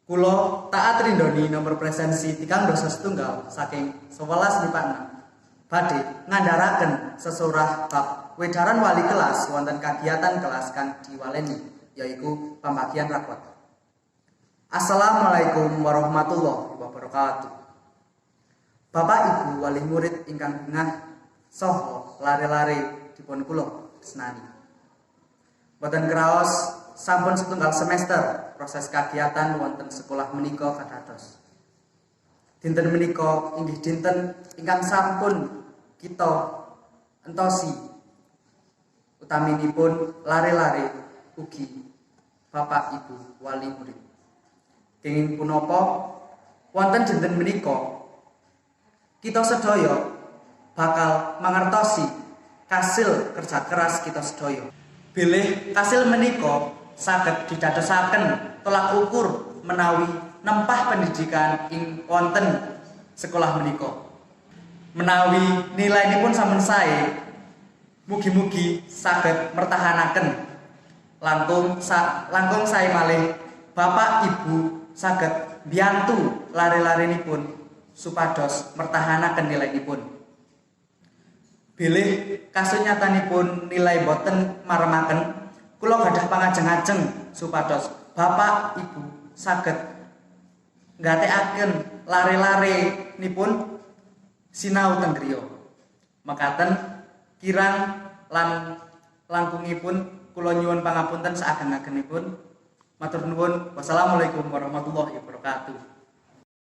Kulo taat rindoni nomor presensi 321 saking 11 lipat 6 badhe ngandharaken sesurah bab wedaran wali kelas wonten kagiatan kelas kang diwaleni yaiku pembagian rapot. Assalamualaikum warahmatullahi wabarakatuh. Bapak Ibu wali murid ingkang bungah saha lare-lare dipun kula tresnani. Boten kraos sampun setunggal semester proses kagiatan wonten sekolah menika kadados. Dinten menika inggih dinten ingkang sampun kita entosi utaminipun lare-lare ugi Bapak Ibu wali murid. Kenging punapa wonten dinten menika kita sedaya bakal mangertosi kasil kerja keras kita sedaya. Bilih kasil menika saged didadosaken tolak ukur menawi nempah pendidikan ing wonten sekolah menika. Menawi nilainipun sampun sae, mugi-mugi saged mertahanaken langkung sae malih Bapak Ibu saged mbiyantu lare-larenipun supados mertahanaken nilainipun. Bilih kasunyatanipun nilai boten maremaken, kula gadah pangajeng-ajeng supados Bapak Ibu saged nggatekaken lare-lare nipun sinau teng griya. Mekaten kirang lan langkungipun kula nyuwun pangapunten saageng-agengipun. Matur nuwun. Wassalamualaikum warahmatullahi wabarakatuh.